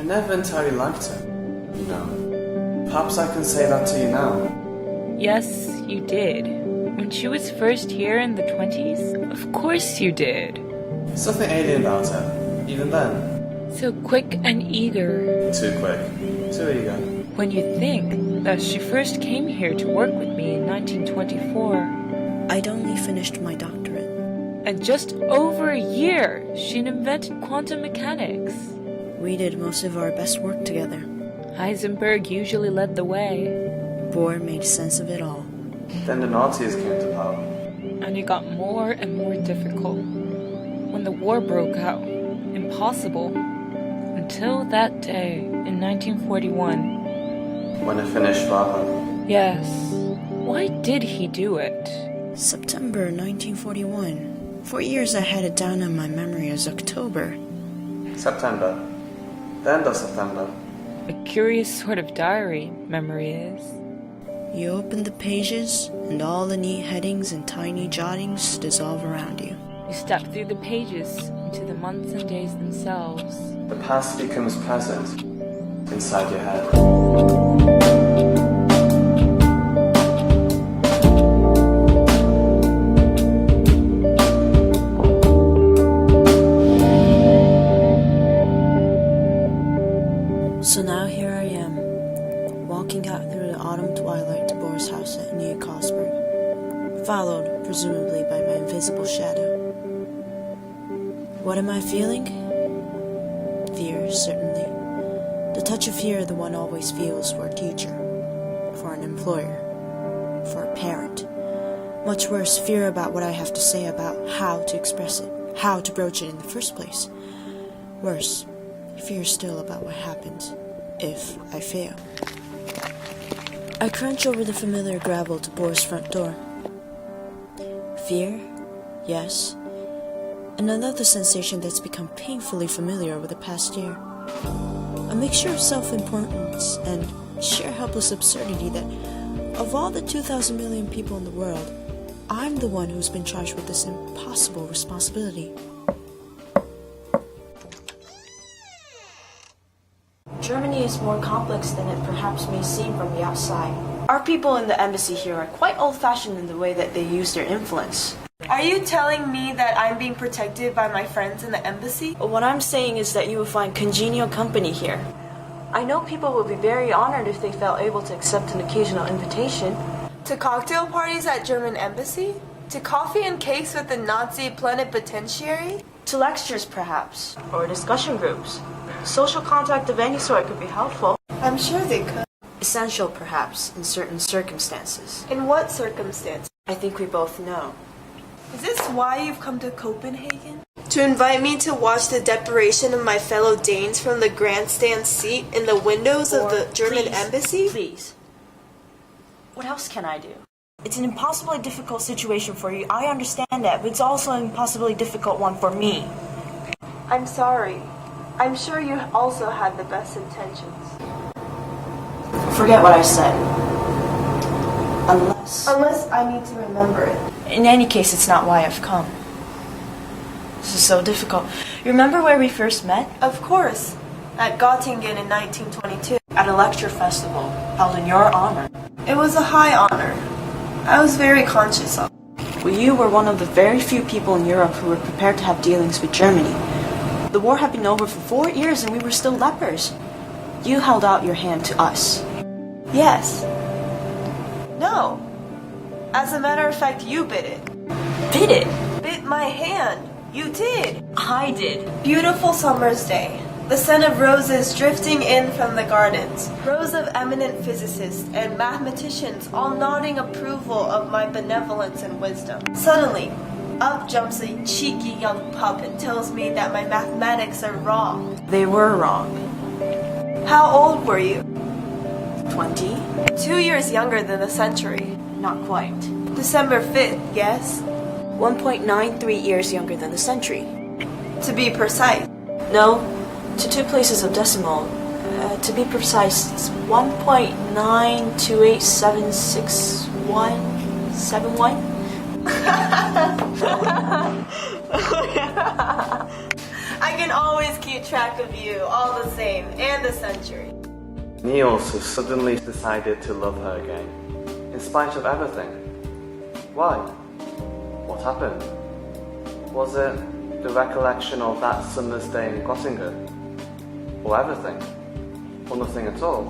I never entirely liked her, you know. Perhaps I can say that to you now. Yes, you did. When she was first here in the 20s, of course you did. Something alien about her, even then. So quick and eager. Too quick. Too eager. When you think that she first came here to work with me in 1924. I'd only finished my doctorate. And just over a year, she'd invented quantum mechanics. We did most of our best work together. Heisenberg usually led the way. Bohr made sense of it all. Then the Nazis came to power. And it got more and more difficult. When the war broke out, impossible. Until that day in 1941. When it finished for her. Yes. Why did he do it? September 1941. For years I had it down in my memory as October. September. The end of September. A curious sort of diary, memory is. You open the pages, and all the neat headings and tiny jottings dissolve around you. You step through the pages into the months and days themselves. The past becomes present inside your head. So now here I am, walking out through the autumn twilight to Bohr's house at New Cosberg, followed, presumably, by my invisible shadow. What am I feeling? Fear, certainly. The touch of fear the one always feels for a teacher, for an employer, for a parent. Much worse, fear about what I have to say about how to express it, how to broach it in the first place. Worse, fear still about what happens if I fail. I crunch over the familiar gravel to Bohr's front door. Fear? Yes. And another sensation that's become painfully familiar over the past year. A mixture of self-importance and sheer helpless absurdity that, of all the 2,000 million people in the world, I'm the one who's been charged with this impossible responsibility. Germany is more complex than it perhaps may seem from the outside. Our people in the embassy here are quite old-fashioned in the way that they use their influence. Are you telling me that I'm being protected by my friends in the embassy? What I'm saying is that you will find congenial company here. I know people would be very honored if they felt able to accept an occasional invitation. To cocktail parties at German embassy? To coffee and cakes with the Nazi plenipotentiary? To lectures, perhaps, or discussion groups. Social contact of any sort could be helpful. I'm sure they could. Essential, perhaps, in certain circumstances. In what circumstance? I think we both know. Is this why you've come to Copenhagen? To invite me to watch the deparation of my fellow Danes from the grandstand seat in the windows of the German embassy? Please. What else can I do? It's an impossibly difficult situation for you. I understand that, but it's also an impossibly difficult one for me. I'm sorry. I'm sure you also had the best intentions. Forget what I said. Unless I need to remember it. In any case, it's not why I've come. This is so difficult. You remember where we first met? Of course. At Göttingen in 1922. At a lecture festival, held in your honor. It was a high honor. I was very conscious of it. Well, you were one of the very few people in Europe who were prepared to have dealings with Germany. The war had been over for 4 years and we were still lepers. You held out your hand to us. Yes. No. As a matter of fact, you bit it. Bit it? Bit my hand. You did. I did. Beautiful summer's day. The scent of roses drifting in from the gardens. Rows of eminent physicists and mathematicians all nodding approval of my benevolence and wisdom. Suddenly, up jumps a cheeky young pup and tells me that my mathematics are wrong. They were wrong. How old were you? 20? 2 years younger than the century. Not quite. December 5th, yes? 1.93 years younger than the century. To be precise. No, to 2 places of decimal. To be precise, it's 1.928766171. I can always keep keep track of you all the same, and the century. Niels, who suddenly decided to love her again, in spite of everything. Why? What happened? Was it the recollection of that summer's day in Göttingen? Or everything? Or nothing at all?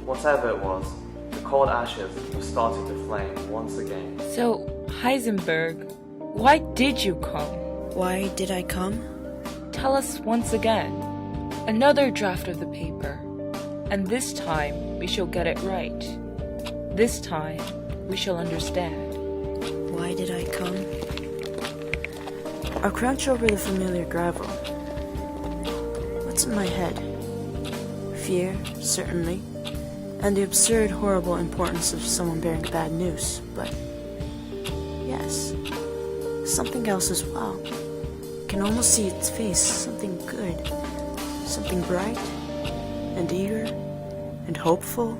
Whatever it was, the cold ashes were starting to flame once again. So, Heisenberg, why did you come? Why did I come? Tell us once again. Another draft of the paper. And this time we shall get it right. This time we shall understand. Why did I come? I crouch over the familiar gravel. What's in my head? Fear, certainly, and the absurd, horrible importance of someone bearing bad news, but yes, something else as well. Can almost see its face, something good, something bright and eager and hopeful.